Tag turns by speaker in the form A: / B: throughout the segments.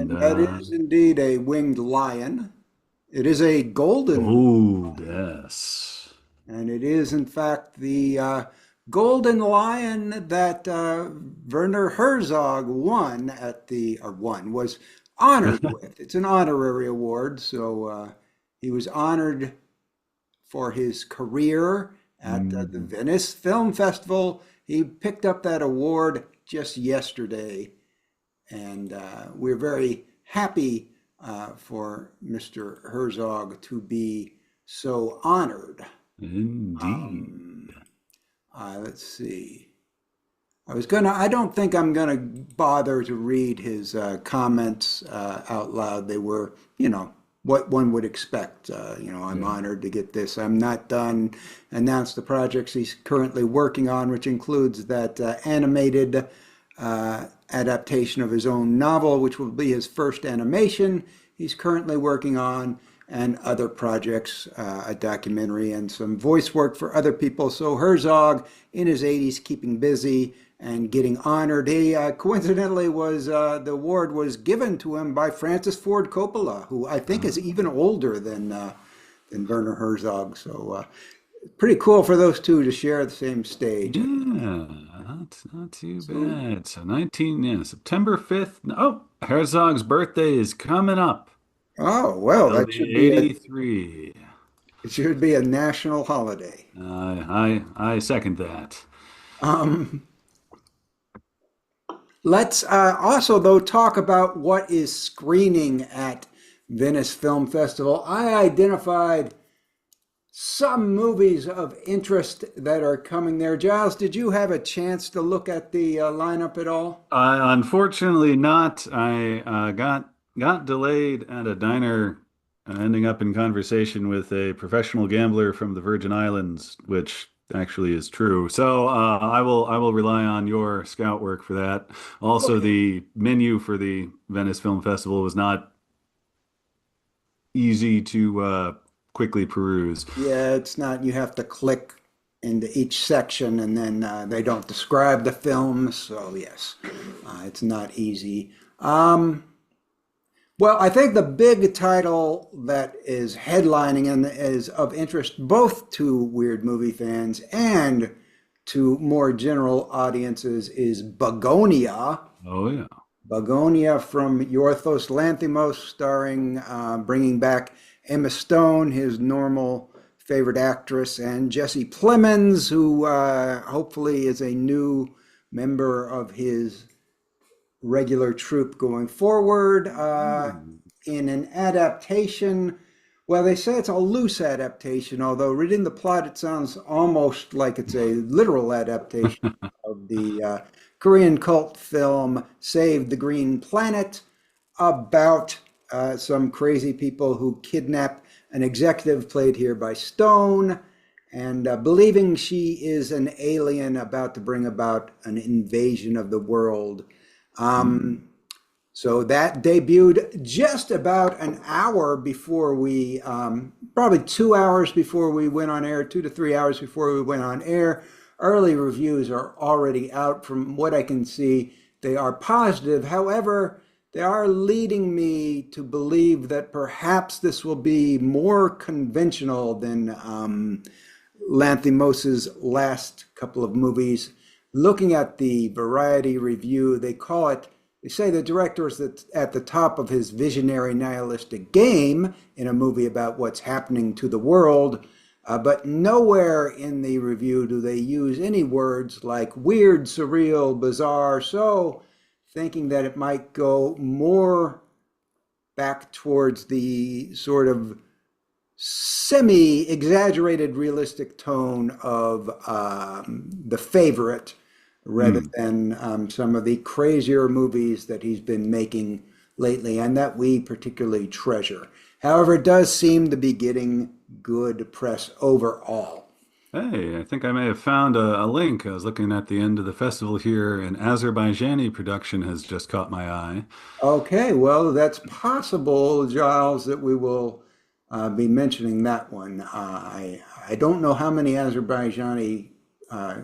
A: And
B: That is indeed a winged lion. It is a golden,
A: oh, yes.
B: and it is in fact the golden lion that Werner Herzog won at the, or won, was honored with. It's an honorary award, so he was honored for his career at the
A: Mm.
B: Venice Film Festival. He picked up that award just yesterday, and we're very happy for Mr. Herzog to be so honored.
A: Indeed.
B: Um, let's see. I don't think I'm gonna bother to read his comments out loud. They were, what one would expect. I'm
A: Yeah.
B: honored to get this. I'm not done. Announced the projects he's currently working on, which includes that animated adaptation of his own novel, which will be his first animation he's currently working on, and other projects, a documentary and some voice work for other people. So Herzog, in his 80s, keeping busy and getting honored. He coincidentally was the award was given to him by Francis Ford Coppola, who I think is even older than Werner Herzog. So pretty cool for those two to share the same stage.
A: Yeah, not too
B: So,
A: bad. So 19, yeah, September 5th. Oh, Herzog's birthday is coming up.
B: oh well,
A: He'll
B: that should
A: be
B: be a
A: 83.
B: it should be a national holiday.
A: I second that.
B: Um, let's also, though, talk about what is screening at Venice Film Festival. I identified some movies of interest that are coming there. Giles, did you have a chance to look at the lineup at all?
A: Unfortunately not. I got delayed at a diner, ending up in conversation with a professional gambler from the Virgin Islands, which actually is true. So I will rely on your scout work for that. Also,
B: Okay.
A: the menu for the Venice Film Festival was not easy to quickly peruse.
B: Yeah, it's not, you have to click into each section and then they don't describe the film. So, yes, it's not easy. Well, I think the big title that is headlining and is of interest both to weird movie fans and to more general audiences is Bugonia.
A: Oh yeah.
B: Bugonia from Yorgos Lanthimos, starring, bringing back Emma Stone, his normal favorite actress, and Jesse Plemons, who hopefully is a new member of his regular troupe going forward.
A: Hmm.
B: In an adaptation, well, they say it's a loose adaptation, although reading the plot, it sounds almost like it's a literal adaptation of the Korean cult film Save the Green Planet about some crazy people who kidnap an executive played here by Stone and believing she is an alien about to bring about an invasion of the world.
A: Hmm.
B: Um, so that debuted just about an hour before we, probably 2 hours before we went on air, 2 to 3 hours before we went on air. Early reviews are already out. From what I can see, they are positive. However, they are leading me to believe that perhaps this will be more conventional than Lanthimos's last couple of movies. Looking at the Variety review, they say the director is at the top of his visionary nihilistic game in a movie about what's happening to the world, but nowhere in the review do they use any words like weird, surreal, bizarre. So, thinking that it might go more back towards the sort of semi-exaggerated realistic tone of The Favorite rather
A: Hmm.
B: than some of the crazier movies that he's been making lately and that we particularly treasure. However, it does seem to be getting good press overall.
A: Hey, I think I may have found a link. I was looking at the end of the festival here. An Azerbaijani production has just caught my eye.
B: Okay, well, that's possible, Giles, that we will be mentioning that one. I don't know how many Azerbaijani uh,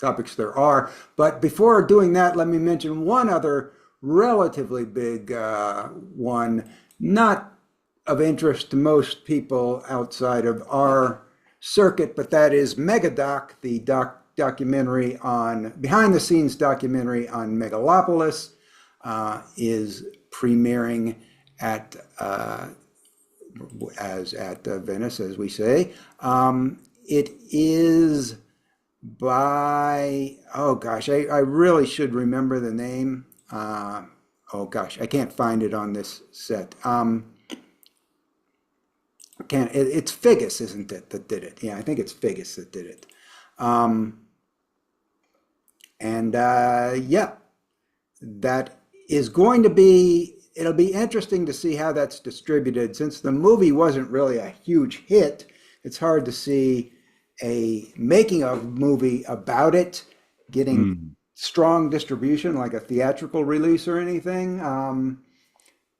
B: topics there are, but before doing that, let me mention one other relatively big one, not of interest to most people outside of our circuit, but that is Megadoc, the documentary on behind the scenes documentary on Megalopolis, is premiering at as at Venice, as we say. It is by, oh gosh, I really should remember the name. Oh gosh, I can't find it on this set. Can't, it's Figgis, isn't it, that did it? Yeah, I think it's Figgis that did it. Um, and yeah, that is going to be, it'll be interesting to see how that's distributed. Since the movie wasn't really a huge hit, it's hard to see a making of movie about it getting
A: Hmm.
B: strong distribution like a theatrical release or anything.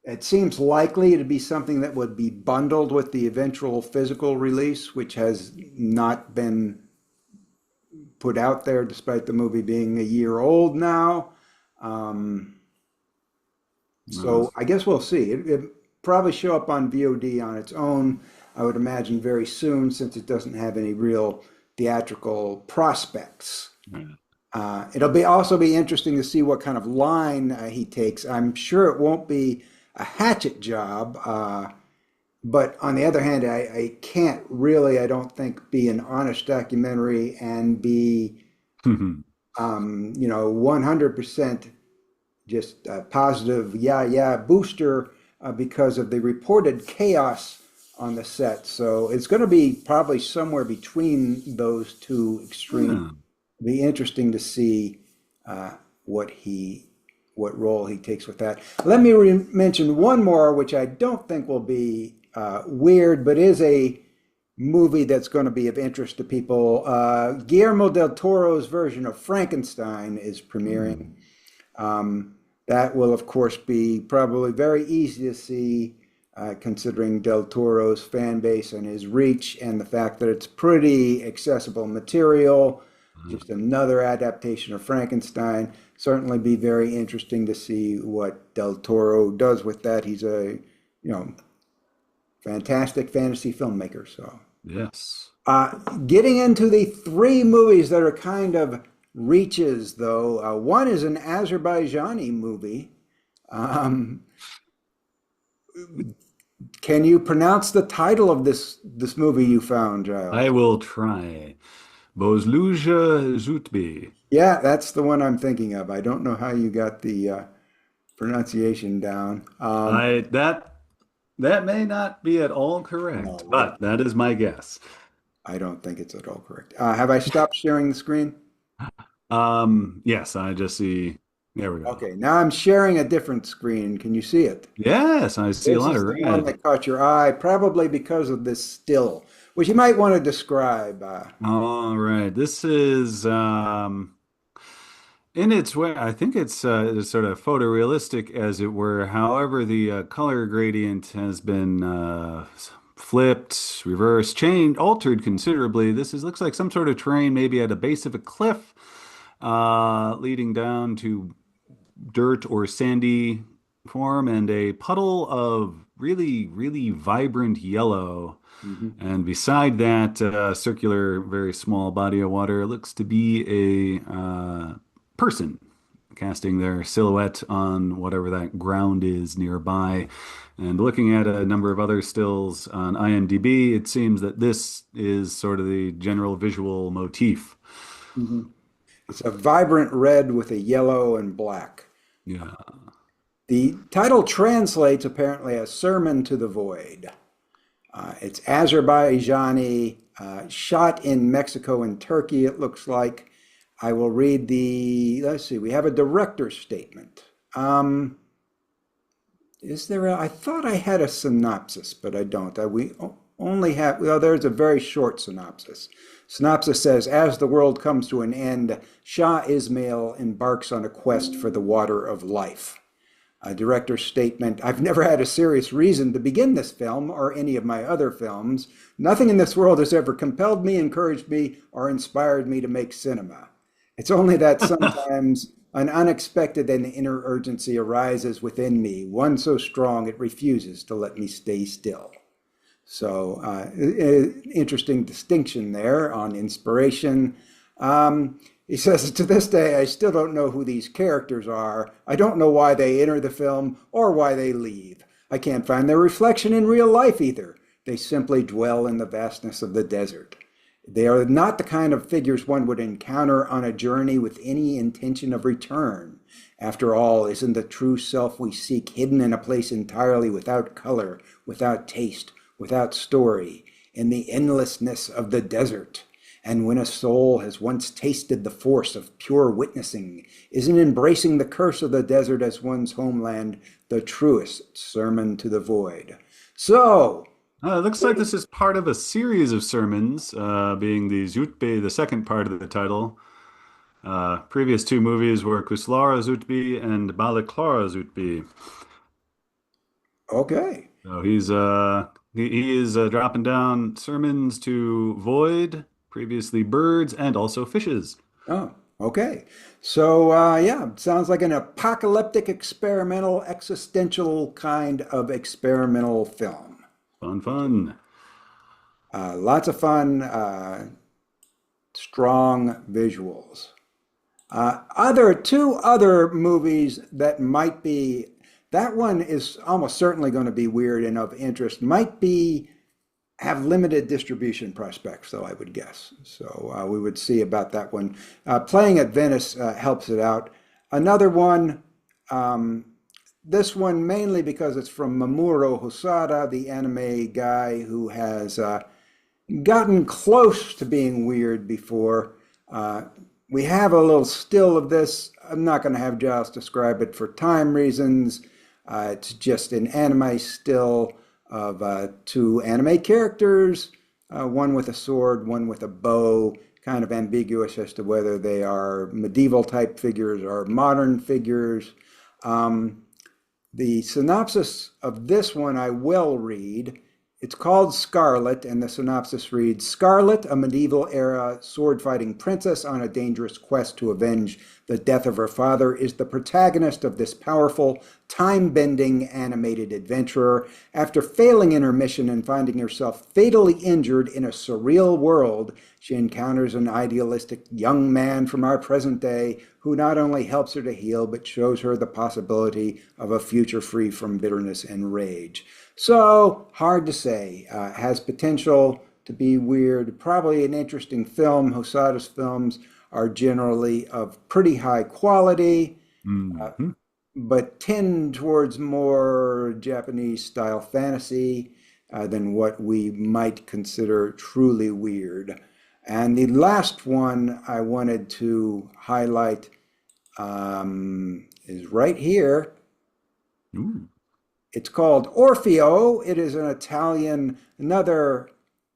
B: It seems likely to be something that would be bundled with the eventual physical release, which has not been put out there despite the movie being a year old now. Um,
A: Uh,
B: so I guess we'll see. It probably show up on VOD on its own, I would imagine, very soon, since it doesn't have any real theatrical prospects.
A: yeah.
B: It'll be also be interesting to see what kind of line he takes. I'm sure it won't be a hatchet job, but on the other hand, I can't really, I don't think, be an honest documentary and be, 100% just positive, yeah, yeah, booster because of the reported chaos on the set. So it's going to be probably somewhere between those two extremes.
A: Yeah.
B: Be interesting to see uh, what he what role he takes with that. Let me mention one more, which I don't think will be weird, but is a movie that's going to be of interest to people. Guillermo del Toro's version of Frankenstein is premiering.
A: Hmm.
B: That will, of course, be probably very easy to see, considering Del Toro's fan base and his reach, and the fact that it's pretty accessible material. Just another adaptation of Frankenstein. Certainly be very interesting to see what Del Toro does with that. He's a, you know, fantastic fantasy filmmaker. So,
A: Yes.
B: uh, getting into the three movies that are kind of reaches, though. One is an Azerbaijani movie. Um, can you pronounce the title of this movie you found, Giles?
A: I will try. Bozluja Zutbi.
B: Yeah, that's the one I'm thinking of. I don't know how you got the pronunciation down.
A: That may not be at all correct,
B: No,
A: but that is my guess.
B: I don't think it's at all correct. Have I stopped sharing the screen?
A: Yes, I just see. There we go.
B: Okay, now I'm sharing a different screen. Can you see it?
A: Yes, I see a
B: This
A: lot
B: is
A: of
B: the one
A: red.
B: that caught your eye, probably because of this still, which you might want to describe.
A: All right. This is in its way, I think it's sort of photorealistic as it were. However, the color gradient has been flipped, reversed, changed, altered considerably. This is looks like some sort of terrain, maybe at a base of a cliff, leading down to dirt or sandy form, and a puddle of really, really vibrant yellow.
B: Mhm.
A: And beside that circular, very small body of water looks to be a person casting their silhouette on whatever that ground is nearby. And looking at a number of other stills on IMDb, it seems that this is sort of the general visual motif.
B: Mhm. It's a vibrant red with a yellow and black.
A: Yeah.
B: The title translates apparently as Sermon to the Void. It's Azerbaijani, shot in Mexico and Turkey, it looks like. I will read let's see, we have a director's statement. Is there I thought I had a synopsis, but I don't. We only have, well, there's a very short synopsis. Synopsis says, as the world comes to an end, Shah Ismail embarks on a quest for the water of life. A director's statement, I've never had a serious reason to begin this film or any of my other films. Nothing in this world has ever compelled me, encouraged me, or inspired me to make cinema. It's only that sometimes An unexpected and inner urgency arises within me, one so strong it refuses to let me stay still. So, interesting distinction there on inspiration. He says, to this day, I still don't know who these characters are. I don't know why they enter the film or why they leave. I can't find their reflection in real life either. They simply dwell in the vastness of the desert. They are not the kind of figures one would encounter on a journey with any intention of return. After all, isn't the true self we seek hidden in a place entirely without color, without taste, without story, in the endlessness of the desert? And when a soul has once tasted the force of pure witnessing, isn't embracing the curse of the desert as one's homeland the truest sermon to the void? So,
A: It looks like this is part of a series of sermons, being the Zutbe, the second part of the title. Previous two movies were Kuslara Zutbi and Baliklara Zutbi.
B: okay.
A: So he is dropping down sermons to Void, previously birds, and also fishes.
B: Oh, okay. So, yeah, sounds like an apocalyptic, experimental, existential kind of experimental film.
A: Fun, fun.
B: Lots of fun, strong visuals. Other two other movies that might be, that one is almost certainly going to be weird and of interest, might be have limited distribution prospects, though I would guess. So we would see about that one. Playing at Venice helps it out. Another one, this one mainly because it's from Mamoru Hosoda, the anime guy who has gotten close to being weird before. We have a little still of this. I'm not going to have Giles describe it for time reasons. It's just an anime still of two anime characters, one with a sword, one with a bow, kind of ambiguous as to whether they are medieval type figures or modern figures. The synopsis of this one I will read. It's called Scarlet, and the synopsis reads, Scarlet, a medieval-era sword-fighting princess on a dangerous quest to avenge the death of her father, is the protagonist of this powerful, time-bending animated adventurer. After failing in her mission and finding herself fatally injured in a surreal world, she encounters an idealistic young man from our present day who not only helps her to heal, but shows her the possibility of a future free from bitterness and rage. So, hard to say. Has potential to be weird. Probably an interesting film. Hosoda's films are generally of pretty high quality,
A: Mhm.
B: but tend towards more Japanese style fantasy than what we might consider truly weird. And the last one I wanted to highlight is right here.
A: Ooh.
B: It's called Orfeo. It is an Italian, another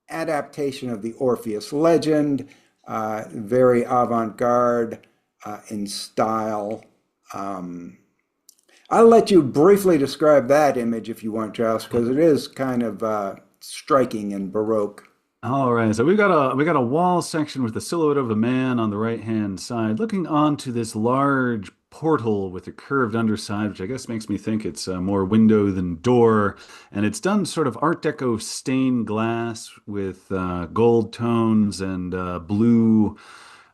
B: adaptation of the Orpheus legend, very avant-garde in style. I'll let you briefly describe that image if you want, Charles, because it is kind of striking and baroque.
A: All right, so we got a wall section with the silhouette of a man on the right hand side, looking onto this large portal with a curved underside, which I guess makes me think it's more window than door. And it's done sort of Art Deco stained glass with gold tones and blue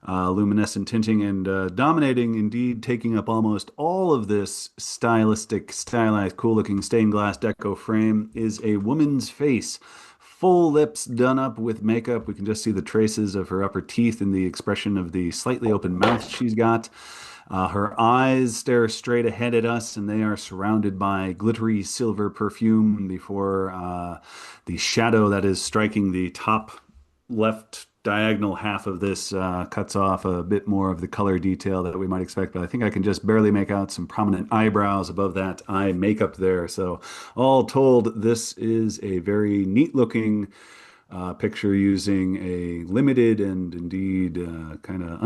A: luminescent tinting, and dominating, indeed, taking up almost all of this stylized, cool-looking stained glass deco frame is a woman's face. Full lips done up with makeup. We can just see the traces of her upper teeth in the expression of the slightly open mouth she's got. Her eyes stare straight ahead at us, and they are surrounded by glittery silver perfume before the shadow that is striking the top left diagonal half of this cuts off a bit more of the color detail that we might expect, but I think I can just barely make out some prominent eyebrows above that eye makeup there. So, all told, this is a very neat looking picture using a limited and indeed kind of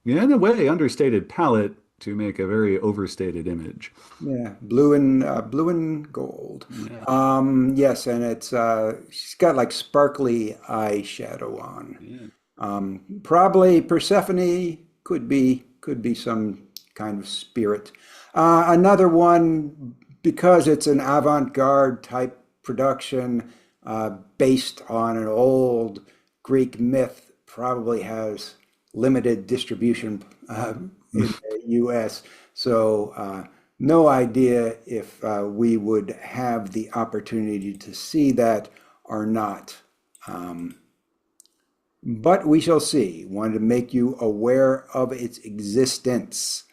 A: yeah, in a way, understated palette to make a very overstated image.
B: Yeah, blue and gold.
A: Yeah,
B: Yes, and it's she's got like sparkly eyeshadow on.
A: yeah.
B: Probably Persephone could be some kind of spirit. Another one, because it's an avant-garde type production based on an old Greek myth, probably has limited distribution in the US. So no idea if we would have the opportunity to see that or not. But we shall see. Wanted to make you aware of its existence.